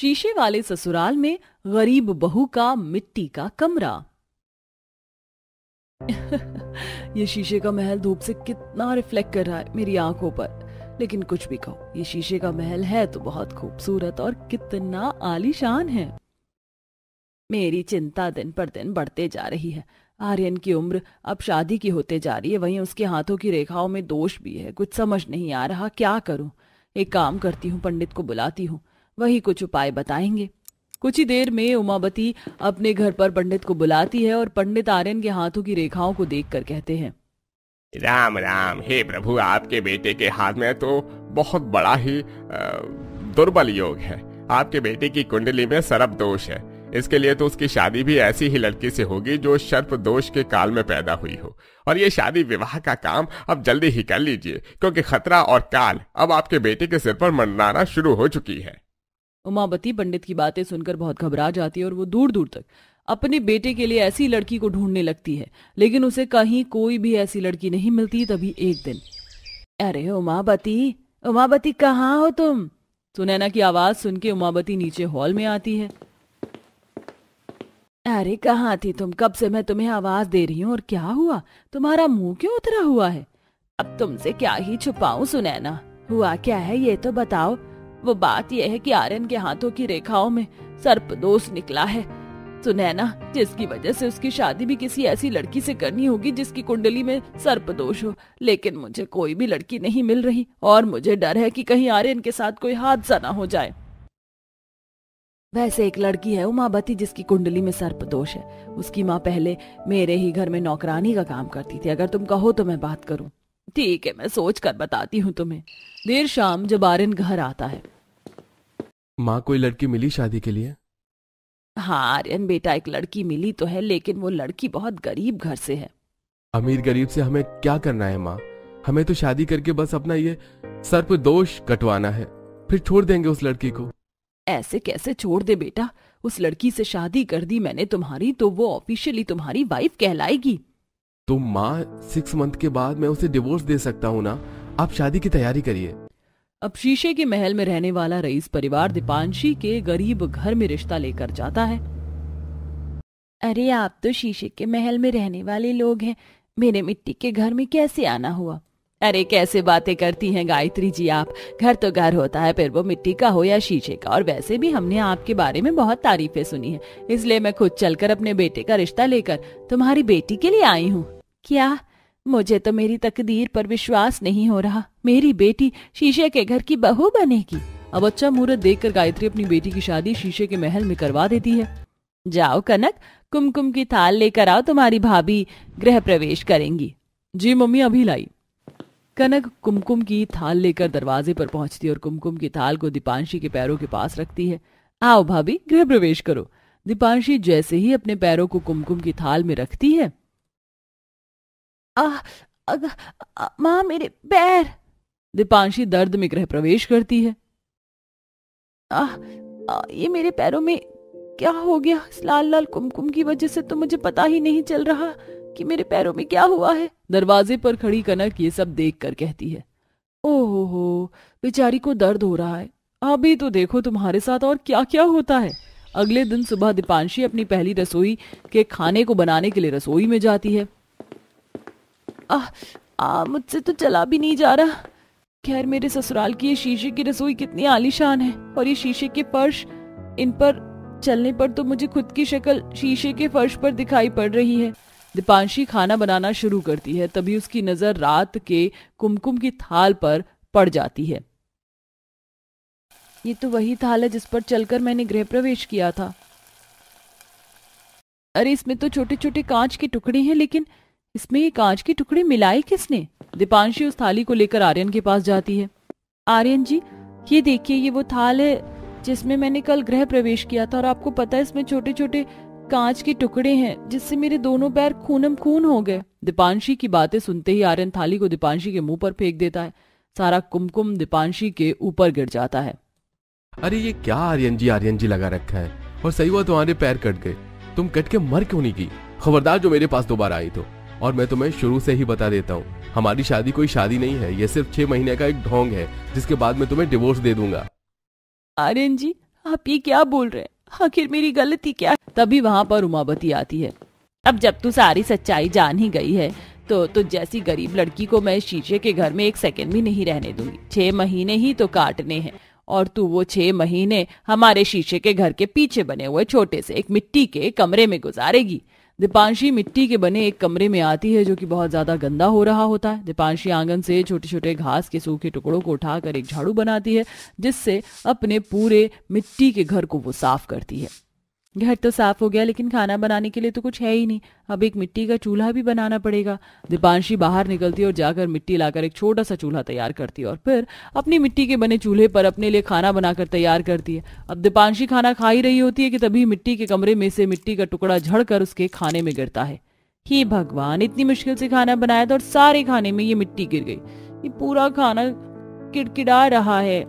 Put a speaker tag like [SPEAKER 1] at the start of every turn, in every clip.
[SPEAKER 1] शीशे वाले ससुराल में गरीब बहू का मिट्टी का कमरा। ये शीशे का महल धूप से कितना रिफ्लेक्ट कर रहा है मेरी आंखों पर। लेकिन कुछ भी कहो, ये शीशे का महल है तो बहुत खूबसूरत और कितना आलीशान है। मेरी चिंता दिन पर दिन बढ़ते जा रही है। आर्यन की उम्र अब शादी की होते जा रही है, वहीं उसके हाथों की रेखाओं में दोष भी है। कुछ समझ नहीं आ रहा क्या करूं। एक काम करती हूँ, पंडित को बुलाती हूँ, वही कुछ उपाय बताएंगे। कुछ ही देर में उमावती अपने घर पर पंडित को बुलाती है और पंडित आर्यन के हाथों की रेखाओं को देखकर कहते हैं,
[SPEAKER 2] राम राम। हे प्रभु, आपके बेटे के हाथ में तो बहुत बड़ा ही दुर्बल योग है। आपके बेटे की कुंडली में सर्प दोष है। इसके लिए तो उसकी शादी भी ऐसी ही लड़की से होगी जो सर्प दोष के काल में पैदा हुई हो। और ये शादी विवाह का काम अब जल्दी ही कर लीजिए, क्योंकि खतरा और काल अब आपके बेटे के सिर पर मंडराना शुरू हो चुकी है।
[SPEAKER 1] उमावती पंडित की बातें सुनकर बहुत घबरा जाती है और वो दूर दूर तक अपने बेटे के लिए ऐसी लड़की को ढूंढने लगती है, लेकिन उसे कहीं कोई भी ऐसी लड़की नहीं मिलती। तभी एक दिन, अरे उमावती, उमावती कहाँ हो तुम? सुनैना की आवाज सुन के उमावती नीचे हॉल में आती है। अरे कहाँ थी तुम? कब से मैं तुम्हें आवाज दे रही हूँ। और क्या हुआ? तुम्हारा मुंह क्यों उतरा हुआ है? अब तुमसे क्या ही छुपाऊं सुनैना, हुआ क्या है ये तो बताओ। वो बात यह है कि आर्यन के हाथों की रेखाओं में सर्प दोष निकला है सुनैना, जिसकी वजह से उसकी शादी भी किसी ऐसी लड़की से करनी होगी जिसकी कुंडली में सर्प दोष हो। लेकिन मुझे कोई भी लड़की नहीं मिल रही और मुझे डर है कि कहीं आर्यन के साथ कोई हादसा ना हो जाए। वैसे एक लड़की है उमावती जिसकी कुंडली में सर्प दोष है। उसकी माँ पहले मेरे ही घर में नौकरानी का काम करती थी। अगर तुम कहो तो मैं बात करूं। ठीक है, मैं सोच कर बताती हूँ तुम्हें। देर शाम जब आर्यन घर आता है।
[SPEAKER 3] माँ, कोई लड़की मिली शादी के लिए?
[SPEAKER 1] हाँ आर्यन बेटा, एक लड़की मिली तो है, लेकिन वो लड़की बहुत गरीब घर से है।
[SPEAKER 3] अमीर गरीब से हमें क्या करना है माँ? हमें तो शादी करके बस अपना ये सर्प दोष कटवाना है, फिर छोड़ देंगे उस लड़की को।
[SPEAKER 1] ऐसे कैसे छोड़ दे बेटा? उस लड़की से शादी कर दी मैंने तुम्हारी तो वो ऑफिशियली तुम्हारी वाइफ कहलाएगी।
[SPEAKER 3] तो माँ, 6 मंथ के बाद मैं उसे डिवोर्स दे सकता हूँ ना। आप शादी की तैयारी करिए।
[SPEAKER 1] अब शीशे के महल में रहने वाला रईस परिवार दीपांशी के गरीब घर में रिश्ता लेकर जाता है। अरे आप तो शीशे के महल में रहने वाले लोग हैं, मेरे मिट्टी के घर में कैसे आना हुआ? अरे कैसे बातें करती हैं गायत्री जी आप। घर तो घर होता है, फिर वो मिट्टी का हो या शीशे का। और वैसे भी हमने आपके बारे में बहुत तारीफें सुनी है, इसलिए मैं खुद चलकर अपने बेटे का रिश्ता लेकर तुम्हारी बेटी के लिए आई हूँ। क्या? मुझे तो मेरी तकदीर पर विश्वास नहीं हो रहा। मेरी बेटी शीशे के घर की बहू बनेगी। अब अच्छा मुहूर्त देखकर गायत्री अपनी बेटी की शादी शीशे के महल में करवा देती है। जाओ कनक, कुमकुम की थाल लेकर आओ, तुम्हारी भाभी गृह प्रवेश करेंगी। जी मम्मी, अभी लाई। कनक कुमकुम की थाल लेकर दरवाजे पर पहुंचती है और कुमकुम की थाल को दीपांशी के पैरों के पास रखती है। आओ भाभी, गृह प्रवेश करो। दीपांशी जैसे ही अपने पैरों को कुमकुम की थाल में रखती है, माँ मेरे पैर। दीपांशी दर्द में गृह प्रवेश करती है। ये मेरे पैरों में क्या हो गया? इस लाल लाल कुमकुम की वजह से तो मुझे पता ही नहीं चल रहा कि मेरे पैरों में क्या हुआ है। दरवाजे पर खड़ी कनक ये सब देखकर कहती है, ओहो, बेचारी को दर्द हो रहा है। अभी तो देखो तुम्हारे साथ और क्या क्या होता है। अगले दिन सुबह दीपांशी अपनी पहली रसोई के खाने को बनाने के लिए रसोई में जाती है। मुझसे तो चला भी नहीं जा रहा। खैर, मेरे ससुराल की ये शीशे की रसोई कितनी आलीशान है, और ये शीशे के फर्श, इन पर चलने पर तो मुझे खुद की शक्ल शीशे के फर्श पर दिखाई पड़ रही है। दीपांशी खाना बनाना शुरू करती है। तभी उसकी नजर रात के कुमकुम की थाल पर पड़ जाती है। ये तो वही थाल है जिस पर चलकर मैंने गृह प्रवेश किया था। अरे इसमें तो छोटे छोटे कांच के टुकड़े हैं, लेकिन इसमें ये कांच के टुकड़े मिलाए किसने? दीपांशी उस थाली को लेकर आर्यन के पास जाती है। आर्यन जी, ये देखिए, ये वो थाल है जिसमें मैंने कल गृह प्रवेश किया था, और आपको पता है इसमें छोटे छोटे कांच के टुकड़े हैं जिससे मेरे दोनों पैर खूनम खून हो गए। दीपांशी की बातें सुनते ही आर्यन थाली को दीपांशी के मुंह पर फेंक देता है। सारा कुमकुम दीपांशी के ऊपर गिर जाता है।
[SPEAKER 3] अरे ये क्या आर्यन जी लगा रखा है? और सही हुआ तुम्हारे पैर कट गए। तुम कट के मर क्यों नहीं की? खबरदार जो मेरे पास दोबारा आई तो। और मैं तुम्हें शुरू से ही बता देता हूँ, हमारी शादी कोई शादी नहीं है, ये सिर्फ 6 महीने का एक ढोंग है, जिसके बाद मैं तुम्हें डिवोर्स दे दूंगा।
[SPEAKER 1] आर्यन जी, आप ये क्या बोल रहे हैं? आखिर मेरी गलती क्या है? तभी वहां पर उमावती आती है। अब जब तू सारी सच्चाई जान ही गई है तो जैसी गरीब लड़की को मैं शीशे के घर में एक सेकंड भी नहीं रहने दूंगी। 6 महीने ही तो काटने हैं और तू वो 6 महीने हमारे शीशे के घर के पीछे बने हुए छोटे से एक मिट्टी के कमरे में गुजारेगी। दीपांशी मिट्टी के बने एक कमरे में आती है जो कि बहुत ज्यादा गंदा हो रहा होता है। दीपांशी आंगन से छोटे छोटे घास के सूखे टुकड़ों को उठाकर एक झाड़ू बनाती है, जिससे अपने पूरे मिट्टी के घर को वो साफ करती है। घर तो साफ हो गया, लेकिन खाना बनाने के लिए तो कुछ है ही नहीं। अब एक मिट्टी का चूल्हा भी बनाना पड़ेगा। दीपांशी बाहर निकलती है और जाकर मिट्टी लाकर एक छोटा सा चूल्हा तैयार करती है और फिर अपनी मिट्टी के बने चूल्हे पर अपने लिए खाना बनाकर तैयार करती है। अब दीपांशी खाना खा ही रही होती है कि तभी मिट्टी के कमरे में से मिट्टी का टुकड़ा झड़कर उसके खाने में गिरता है। हे भगवान, इतनी मुश्किल से खाना बनाया था और सारे खाने में ये मिट्टी गिर गई। ये पूरा खाना किड़किड़ा रहा है।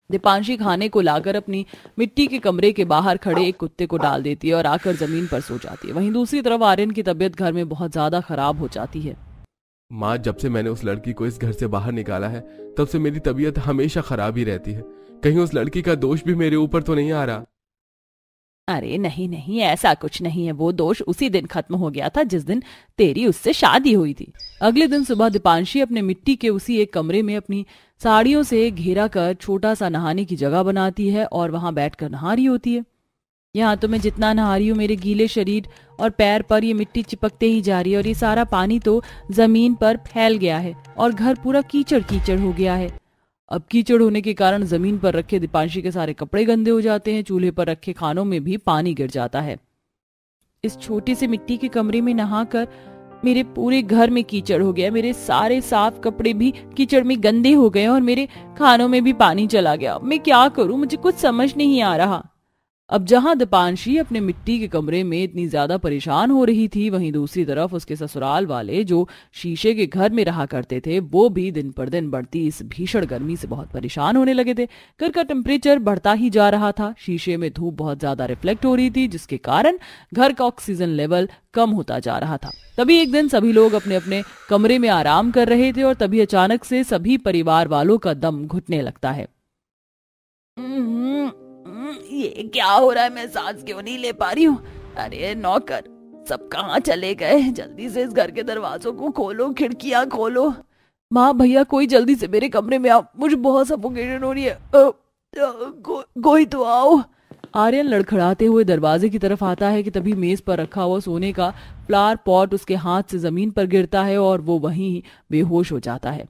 [SPEAKER 1] दीपांशी खाने को लाकर अपनी मिट्टी के कमरे के बाहर खड़े एक कुत्ते को डाल देती है और आकर जमीन पर सो जाती है। वहीं दूसरी तरफ आर्यन की तबीयत घर में बहुत ज्यादा खराब हो जाती है।
[SPEAKER 3] माँ, जब से मैंने उस लड़की को इस घर से बाहर निकाला है तब से मेरी तबीयत हमेशा खराब ही रहती है। कहीं उस लड़की का दोष भी मेरे ऊपर तो नहीं आ रहा?
[SPEAKER 1] अरे नहीं नहीं, ऐसा कुछ नहीं है। वो दोष उसी दिन खत्म हो गया था जिस दिन तेरी उससे शादी हुई थी। अगले दिन सुबह दीपांशी अपने मिट्टी के उसी एक कमरे में अपनी साड़ियों से घेरा कर छोटा सा नहाने की जगह बनाती है और वहां बैठकर नहा रही होती है। यहाँ तो मैं जितना नहा रही हूँ मेरे गीले शरीर और पैर पर ये मिट्टी चिपकते ही जा रही है और ये सारा पानी तो जमीन पर फैल गया है और घर पूरा कीचड़ कीचड़ हो गया है। अब कीचड़ होने के कारण जमीन पर रखे दीपांशी के सारे कपड़े गंदे हो जाते हैं। चूल्हे पर रखे खानों में भी पानी गिर जाता है। इस छोटे से मिट्टी के कमरे में नहाकर मेरे पूरे घर में कीचड़ हो गया। मेरे सारे साफ कपड़े भी कीचड़ में गंदे हो गए और मेरे खानों में भी पानी चला गया। मैं क्या करूं? मुझे कुछ समझ नहीं आ रहा। अब जहां दीपांशी अपने मिट्टी के कमरे में इतनी ज्यादा परेशान हो रही थी, वहीं दूसरी तरफ उसके ससुराल वाले जो शीशे के घर में रहा करते थे वो भी दिन पर दिन बढ़ती इस भीषण गर्मी से बहुत परेशान होने लगे थे। घर का टेम्परेचर बढ़ता ही जा रहा था। शीशे में धूप बहुत ज्यादा रिफ्लेक्ट हो रही थी, जिसके कारण घर का ऑक्सीजन लेवल कम होता जा रहा था। तभी एक दिन सभी लोग अपने अपने कमरे में आराम कर रहे थे और तभी अचानक से सभी परिवार वालों का दम घुटने लगता है। ये क्या हो रहा है? मैं सांस क्यों नहीं ले पा रही हूँ? अरे नौकर, सब कहाँ चले गए? जल्दी से इस घर के दरवाजों को खोलो, खिड़कियां खोलो। माँ, भैया, कोई जल्दी से मेरे कमरे में आओ, मुझे बहुत सफोकेशन हो रही है। कोई तो आओ। आर्यन लड़खड़ाते हुए दरवाजे की तरफ आता है कि तभी मेज पर रखा हुआ सोने का फ्लावर पॉट उसके हाथ से जमीन पर गिरता है और वो वहीं बेहोश हो जाता है।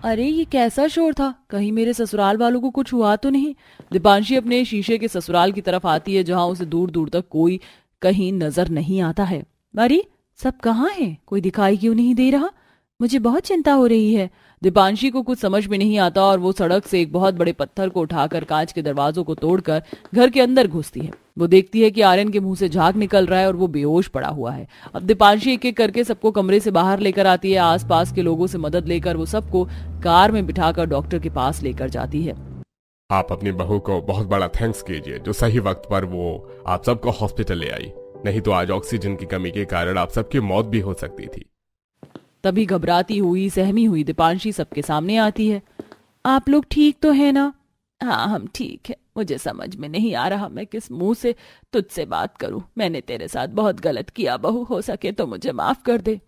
[SPEAKER 1] अरे ये कैसा शोर था? कहीं मेरे ससुराल वालों को कुछ हुआ तो नहीं? दीपांशी अपने शीशे के ससुराल की तरफ आती है जहां उसे दूर दूर तक कोई कहीं नजर नहीं आता है। अरे सब कहाँ हैं? कोई दिखाई क्यों नहीं दे रहा? मुझे बहुत चिंता हो रही है। दीपांशी को कुछ समझ में नहीं आता और वो सड़क से एक बहुत बड़े पत्थर को उठाकर कांच के दरवाजों को तोड़कर घर के अंदर घुसती है। वो देखती है कि आर्यन के मुंह से झाग निकल रहा है और वो बेहोश पड़ा हुआ है। अब दीपांशी एक एक करके सबको कमरे से बाहर लेकर आती है। आसपास के लोगों से मदद लेकर वो सबको कार में बिठाकर डॉक्टर के पास लेकर जाती है।
[SPEAKER 2] आप अपनी बहू को बहुत बड़ा थैंक्स कीजिए जो सही वक्त पर वो आप सबको हॉस्पिटल ले आई, नहीं तो आज ऑक्सीजन की कमी के कारण आप सबकी मौत भी हो सकती थी।
[SPEAKER 1] तभी घबराती हुई सहमी हुई दीपांशी सबके सामने आती है। आप लोग ठीक तो है ना? हाँ, हम ठीक है। मुझे समझ में नहीं आ रहा मैं किस मुंह से तुझसे बात करूं। मैंने तेरे साथ बहुत गलत किया बहू, हो सके तो मुझे माफ कर दे।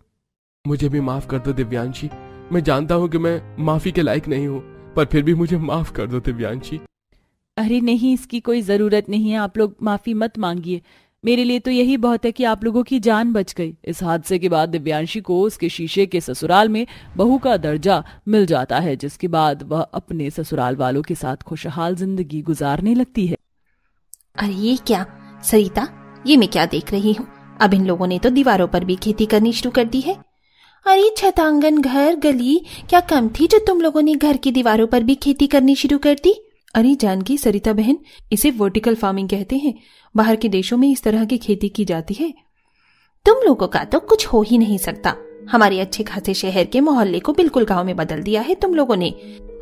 [SPEAKER 3] मुझे भी माफ कर दो दिव्यांशी। मैं जानता हूँ कि मैं माफी के लायक नहीं हूँ, पर फिर भी मुझे माफ कर दो दिव्यांशी।
[SPEAKER 1] अरे नहीं, इसकी कोई जरूरत नहीं है। आप लोग माफी मत मांगिए। मेरे लिए तो यही बहुत है कि आप लोगों की जान बच गई। इस हादसे के बाद दिव्यांशी को उसके शीशे के ससुराल में बहू का दर्जा मिल जाता है, जिसके बाद वह अपने ससुराल वालों के साथ खुशहाल जिंदगी गुजारने लगती है।
[SPEAKER 4] अरे ये क्या सरिता, ये मैं क्या देख रही हूँ? अब इन लोगों ने तो दीवारों पर भी खेती करनी शुरू कर दी है। अरे छत, आंगन, घर, गली क्या कम थी जो तुम लोगों ने घर की दीवारों पर भी खेती करनी शुरू कर दी? अरे जानकी, सरिता बहन, इसे वर्टिकल फार्मिंग कहते हैं। बाहर के देशों में इस तरह की खेती की जाती है। तुम लोगों का तो कुछ हो ही नहीं सकता। हमारे अच्छे खासे शहर के मोहल्ले को बिल्कुल गांव में बदल दिया है तुम लोगों ने।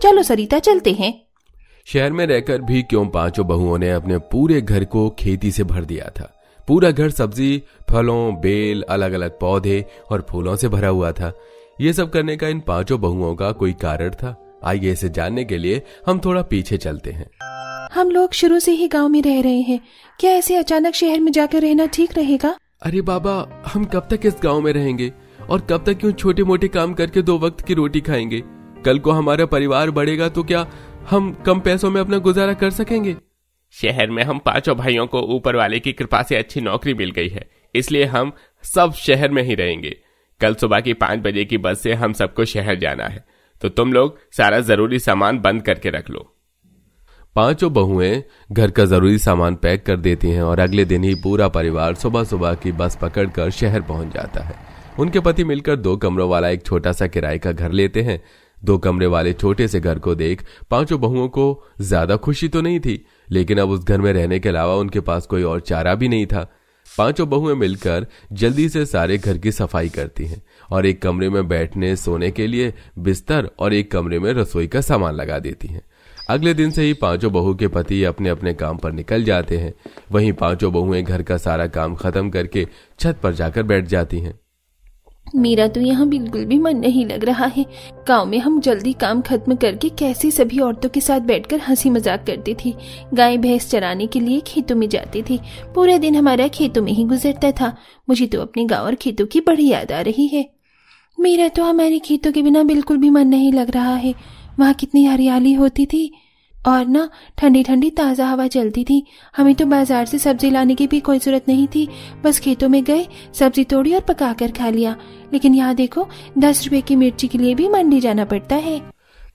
[SPEAKER 4] चलो सरिता, चलते हैं।
[SPEAKER 3] शहर में रहकर भी क्यों पांचों बहुओं ने अपने पूरे घर को खेती से भर दिया था। पूरा घर सब्जी, फलों, बेल, अलग अलग पौधे और फूलों से भरा हुआ था। ये सब करने का इन पांचों बहुओं का कोई कारण था? आइए इसे जानने के लिए हम थोड़ा पीछे चलते हैं।
[SPEAKER 4] हम लोग शुरू से ही गांव में रह रहे हैं, क्या ऐसे अचानक शहर में जाकर रहना ठीक रहेगा?
[SPEAKER 3] अरे बाबा, हम कब तक इस गांव में रहेंगे और कब तक यूं छोटे मोटे काम करके 2 वक्त की रोटी खाएंगे? कल को हमारा परिवार बढ़ेगा तो क्या हम कम पैसों में अपना गुजारा कर सकेंगे?
[SPEAKER 2] शहर में हम 5 भाइयों को ऊपर वाले की कृपा से अच्छी नौकरी मिल गई है, इसलिए हम सब शहर में ही रहेंगे। कल सुबह की 5 बजे की बस से हम सबको शहर जाना है, तो तुम लोग सारा जरूरी सामान बंद करके रख लो।
[SPEAKER 3] 5 बहुएं घर का जरूरी सामान पैक कर देती हैं और अगले दिन ही पूरा परिवार सुबह सुबह की बस पकड़कर शहर पहुंच जाता है। उनके पति मिलकर 2 कमरों वाला एक छोटा सा किराए का घर लेते हैं। 2 कमरे वाले छोटे से घर को देख 5 बहुओं को ज्यादा खुशी तो नहीं थी, लेकिन अब उस घर में रहने के अलावा उनके पास कोई और चारा भी नहीं था। 5 बहुएं मिलकर जल्दी से सारे घर की सफाई करती हैं और एक कमरे में बैठने सोने के लिए बिस्तर और एक कमरे में रसोई का सामान लगा देती हैं। अगले दिन से ही 5 बहू के पति अपने अपने काम पर निकल जाते हैं। वहीं 5 बहुएं घर का सारा काम खत्म करके छत पर जाकर बैठ जाती हैं।
[SPEAKER 4] मेरा तो यहाँ बिल्कुल भी मन नहीं लग रहा है। गांव में हम जल्दी काम खत्म करके कैसे सभी औरतों के साथ बैठकर हंसी मजाक करती थी, गाय भैंस चराने के लिए खेतों में जाती थी। पूरा दिन हमारा खेतों में ही गुजरता था। मुझे तो अपने गांव और खेतों की बड़ी याद आ रही है। मेरा तो हमारे खेतों के बिना बिल्कुल भी मन नहीं लग रहा है। वहाँ कितनी हरियाली होती थी और ना ठंडी ठंडी ताज़ा हवा चलती थी। हमें तो बाजार से सब्जी लाने की भी कोई जरूरत नहीं थी, बस खेतों में गए, सब्जी तोड़ी और पकाकर खा लिया। लेकिन यहाँ देखो, 10 रुपए की मिर्ची के लिए भी मंडी जाना पड़ता है।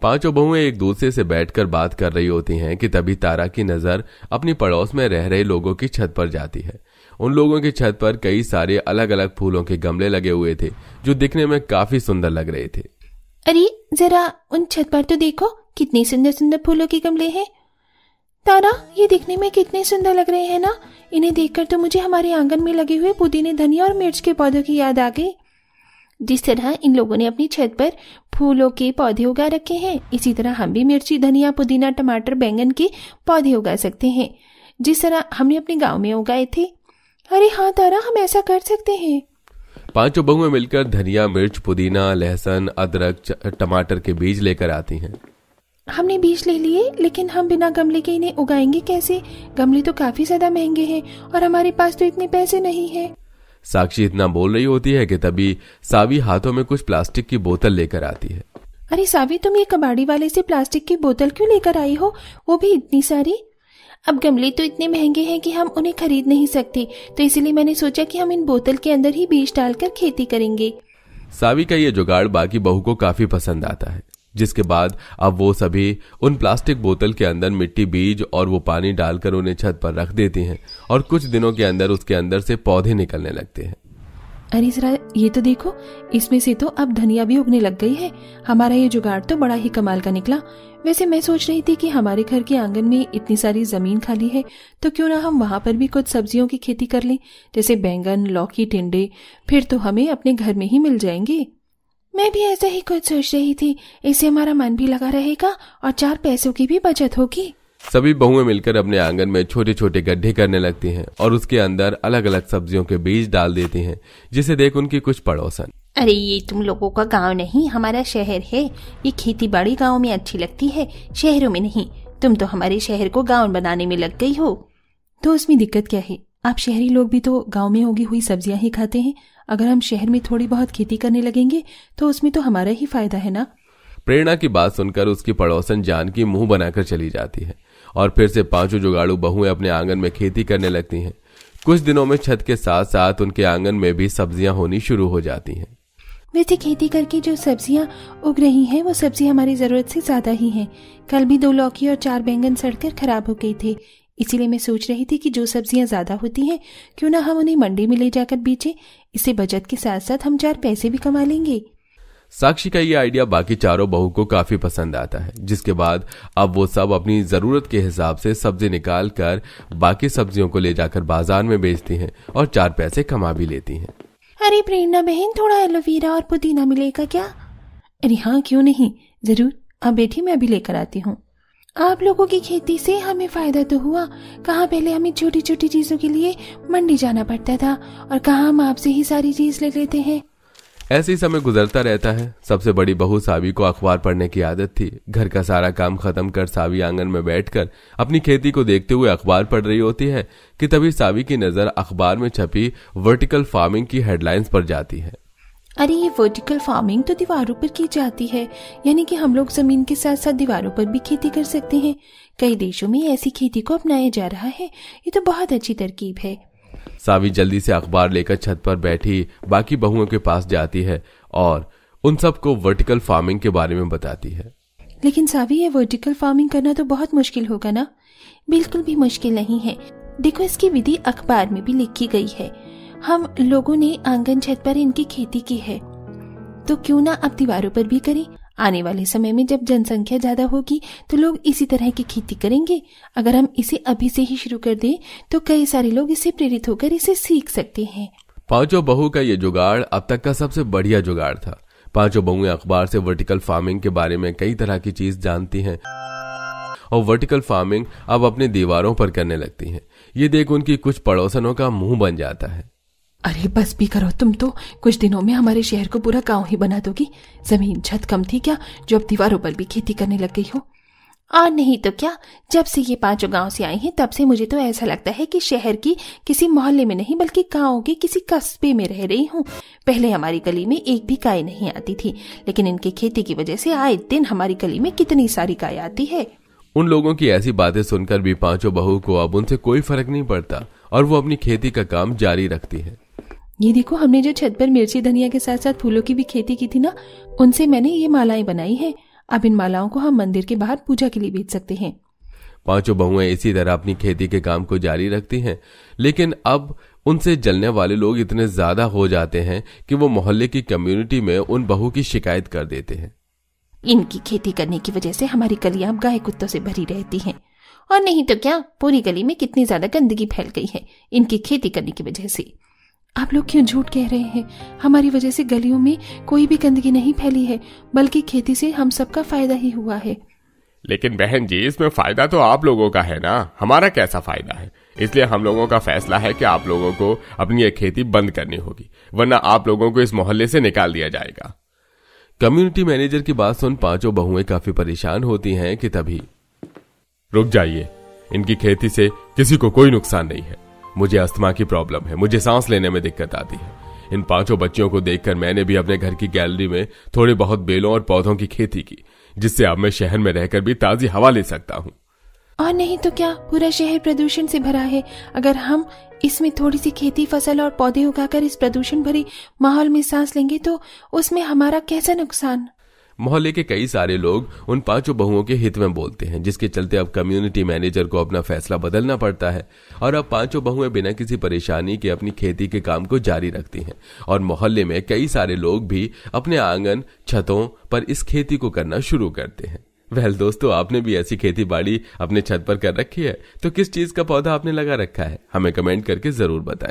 [SPEAKER 3] 5 बहुएं एक दूसरे से बैठकर बात कर रही होती हैं कि तभी तारा की नजर अपनी पड़ोस में रह रहे लोगों की छत पर जाती है। उन लोगों की छत पर कई सारे अलग अलग फूलों के गमले लगे हुए थे जो दिखने में काफी सुंदर लग रहे थे।
[SPEAKER 4] अरे जरा उन छत पर तो देखो, कितनी सुंदर सुंदर फूलों के गमले हैं। तारा, ये दिखने में कितने सुंदर लग रहे हैं ना। इन्हें देखकर तो मुझे हमारे आंगन में लगे हुए पुदीने, धनिया और मिर्च के पौधों की याद आ गई। जिस तरह इन लोगों ने अपनी छत पर फूलों के पौधे उगा रखे हैं, इसी तरह हम भी मिर्ची, धनिया, पुदीना, टमाटर, बैंगन के पौधे उगा सकते हैं, जिस तरह हमने अपने गाँव में उगाए थे। अरे हाँ तारा, हम ऐसा कर सकते हैं।
[SPEAKER 3] 5 बहुएं मिलकर धनिया, मिर्च, पुदीना, लहसुन, अदरक, टमाटर के बीज लेकर आती हैं।
[SPEAKER 4] हमने बीज ले लिए, लेकिन हम बिना गमले के इन्हें उगाएंगे कैसे? गमले तो काफी ज्यादा महंगे हैं और हमारे पास तो इतने पैसे नहीं हैं।
[SPEAKER 3] साक्षी इतना बोल रही होती है कि तभी सावी हाथों में कुछ प्लास्टिक की बोतल लेकर आती है।
[SPEAKER 4] अरे सावी, तुम ये कबाड़ी वाले से प्लास्टिक की बोतल क्यों लेकर आई हो, वो भी इतनी सारी? अब गमले तो इतने महंगे हैं कि हम उन्हें खरीद नहीं सकते, तो इसीलिए मैंने सोचा कि हम इन बोतल के अंदर ही बीज डालकर खेती करेंगे।
[SPEAKER 3] सावी का ये जुगाड़ बाकी बहू को काफी पसंद आता है, जिसके बाद अब वो सभी उन प्लास्टिक बोतल के अंदर मिट्टी, बीज और वो पानी डालकर उन्हें छत पर रख देती हैं और कुछ दिनों के अंदर उसके अंदर से पौधे निकलने लगते हैं।
[SPEAKER 4] अरे जरा ये तो देखो, इसमें से तो अब धनिया भी उगने लग गई है। हमारा ये जुगाड़ तो बड़ा ही कमाल का निकला। वैसे मैं सोच रही थी कि हमारे घर के आंगन में इतनी सारी जमीन खाली है, तो क्यों ना हम वहां पर भी कुछ सब्जियों की खेती कर लें, जैसे बैंगन, लौकी, टिंडे। फिर तो हमें अपने घर में ही मिल जाएंगे। मैं भी ऐसा ही कुछ सोच रही थी, इससे हमारा मन भी लगा रहेगा और 4 पैसों की भी बचत होगी।
[SPEAKER 3] सभी बहुएं मिलकर अपने आंगन में छोटे छोटे गड्ढे करने लगती हैं और उसके अंदर अलग अलग सब्जियों के बीज डाल देती हैं, जिसे देख उनकी कुछ पड़ोसन,
[SPEAKER 4] अरे ये तुम लोगों का गांव नहीं, हमारा शहर है। ये खेती बाड़ी गांव में अच्छी लगती है, शहरों में नहीं। तुम तो हमारे शहर को गांव बनाने में लग गई हो। तो उसमें दिक्कत क्या है? आप शहरी लोग भी तो गांव में उगी हुई सब्जियां ही खाते हैं। अगर हम शहर में थोड़ी बहुत खेती करने लगेंगे तो उसमें तो हमारा ही फायदा है ना।
[SPEAKER 3] प्रेरणा की बात सुनकर उसकी पड़ोसन जानकी मुंह बनाकर चली जाती है और फिर से 5 जुगाड़ू बहुएं अपने आंगन में खेती करने लगती हैं। कुछ दिनों में छत के साथ साथ उनके आंगन में भी सब्जियां होनी शुरू हो जाती हैं।
[SPEAKER 4] वैसे खेती करके जो सब्जियां उग रही हैं वो सब्जी हमारी जरूरत से ज्यादा ही हैं। कल भी 2 लौकी और 4 बैंगन सड़कर खराब हो गई थे, इसीलिए मैं सोच रही थी कि जो सब्जियां ज्यादा होती हैं क्यों ना हम उन्हें मंडी में ले जाकर बेचें। इससे बचत के साथ साथ हम 4 पैसे भी कमा लेंगे।
[SPEAKER 3] साक्षी का ये आइडिया बाकी चारों बहू को काफी पसंद आता है, जिसके बाद अब वो सब अपनी जरूरत के हिसाब से सब्जी निकाल कर बाकी सब्जियों को ले जाकर बाजार में बेचती हैं और 4 पैसे कमा भी लेती हैं।
[SPEAKER 4] अरे प्रेरणा बहन, थोड़ा एलोवेरा और पुदीना मिलेगा क्या? अरे हाँ, क्यों नहीं, जरूर। अब बेटी मैं अभी लेकर आती हूँ। आप लोगों की खेती से हमें फायदा तो हुआ। कहाँ पहले हमें छोटी छोटी चीजों के लिए मंडी जाना पड़ता था और कहाँ हम आपसे ही सारी चीज ले लेते हैं।
[SPEAKER 3] ऐसे ही समय गुजरता रहता है। सबसे बड़ी बहू सावी को अखबार पढ़ने की आदत थी। घर का सारा काम खत्म कर सावी आंगन में बैठकर अपनी खेती को देखते हुए अखबार पढ़ रही होती है कि तभी सावी की नजर अखबार में छपी वर्टिकल फार्मिंग की हेडलाइंस पर जाती है।
[SPEAKER 4] अरे ये वर्टिकल फार्मिंग तो दीवारों पर की जाती है, यानी कि हम लोग जमीन के साथ साथ दीवारों पर भी खेती कर सकते हैं। कई देशों में ऐसी खेती को अपनाया जा रहा है। ये तो बहुत अच्छी तरकीब है।
[SPEAKER 3] सावी जल्दी से अखबार लेकर छत पर बैठी बाकी बहुओं के पास जाती है और उन सबको वर्टिकल फार्मिंग के बारे में बताती है।
[SPEAKER 4] लेकिन सावी, ये वर्टिकल फार्मिंग करना तो बहुत मुश्किल होगा ना? बिल्कुल भी मुश्किल नहीं है। देखो, इसकी विधि अखबार में भी लिखी गई है। हम लोगों ने आंगन छत पर इनकी खेती की है, तो क्यों ना अब दीवारों पर भी करें। आने वाले समय में जब जनसंख्या ज्यादा होगी तो लोग इसी तरह की खेती करेंगे। अगर हम इसे अभी से ही शुरू कर दें तो कई सारे लोग इससे प्रेरित होकर इसे सीख सकते हैं।
[SPEAKER 3] पांचों बहू का ये जुगाड़ अब तक का सबसे बढ़िया जुगाड़ था। पांचों बहुएं अखबार से वर्टिकल फार्मिंग के बारे में कई तरह की चीज जानती हैं और वर्टिकल फार्मिंग अब अपने दीवारों पर करने लगती हैं। ये देख उनकी कुछ पड़ोसनों का मुंह बन जाता है।
[SPEAKER 1] अरे बस भी करो, तुम तो कुछ दिनों में हमारे शहर को पूरा गांव ही बना दोगी। जमीन छत कम थी क्या जो अब दीवारों पर भी खेती करने लग गई हो?
[SPEAKER 4] और नहीं तो क्या, जब से ये पांचों गांव से आई हैं तब से मुझे तो ऐसा लगता है कि शहर की किसी मोहल्ले में नहीं बल्कि गांव के किसी कस्बे में रह रही हूँ। पहले हमारी गली में एक भी गाय नहीं आती थी, लेकिन इनकी खेती की वजह से आए दिन हमारी गली में कितनी सारी गाय आती है।
[SPEAKER 3] उन लोगों की ऐसी बातें सुनकर भी पांचों बहू को अब उनसे कोई फर्क नहीं पड़ता और वो अपनी खेती का काम जारी रखती है।
[SPEAKER 1] ये देखो, हमने जो छत पर मिर्ची धनिया के साथ साथ फूलों की भी खेती की थी ना, उनसे मैंने ये मालाएं बनाई हैं। अब इन मालाओं को हम मंदिर के बाहर पूजा के लिए बेच सकते हैं।
[SPEAKER 3] पांचों बहुएं इसी तरह अपनी खेती के काम को जारी रखती हैं, लेकिन अब उनसे जलने वाले लोग इतने ज्यादा हो जाते हैं कि वो मोहल्ले की कम्युनिटी में उन बहू की शिकायत कर देते हैं।
[SPEAKER 4] इनकी खेती करने की वजह से हमारी गलियां अब गाय कुत्तों से भरी रहती हैं। और नहीं तो क्या, पूरी गली में कितनी ज्यादा गंदगी फैल गई है इनकी खेती करने की वजह से।
[SPEAKER 1] आप लोग क्यों झूठ कह रहे हैं? हमारी वजह से गलियों में कोई भी गंदगी नहीं फैली है, बल्कि खेती से हम सबका फायदा ही हुआ है।
[SPEAKER 2] लेकिन बहन जी, इसमें फायदा तो आप लोगों का है ना, हमारा कैसा फायदा है? इसलिए हम लोगों का फैसला है कि आप लोगों को अपनी ये खेती बंद करनी होगी, वरना आप लोगों को इस मोहल्ले से निकाल दिया जाएगा।
[SPEAKER 3] कम्युनिटी मैनेजर की बात सुन पांचों बहुएं काफी परेशान होती हैं कि तभी
[SPEAKER 2] रुक जाइए, इनकी खेती से किसी को कोई नुकसान नहीं है। मुझे अस्थमा की प्रॉब्लम है, मुझे सांस लेने में दिक्कत आती है। इन पांचों बच्चियों को देखकर मैंने भी अपने घर की गैलरी में थोड़े बहुत बेलों और पौधों की खेती की, जिससे अब मैं शहर में रहकर भी ताजी हवा ले सकता हूँ।
[SPEAKER 4] और नहीं तो क्या, पूरा शहर प्रदूषण से भरा है। अगर हम इसमें थोड़ी सी खेती फसल और पौधे उगाकर इस प्रदूषण भरे माहौल में सांस लेंगे तो उसमें हमारा कैसा नुकसान?
[SPEAKER 3] मोहल्ले के कई सारे लोग उन पांचों बहुओं के हित में बोलते हैं, जिसके चलते अब कम्युनिटी मैनेजर को अपना फैसला बदलना पड़ता है और अब पांचों बहुएं बिना किसी परेशानी के अपनी खेती के काम को जारी रखती हैं और मोहल्ले में कई सारे लोग भी अपने आंगन छतों पर इस खेती को करना शुरू करते हैं। वेल दोस्तों, आपने भी ऐसी खेती बाड़ी अपने छत पर कर रखी है? तो किस चीज का पौधा आपने लगा रखा है? हमें कमेंट करके जरूर बताएं।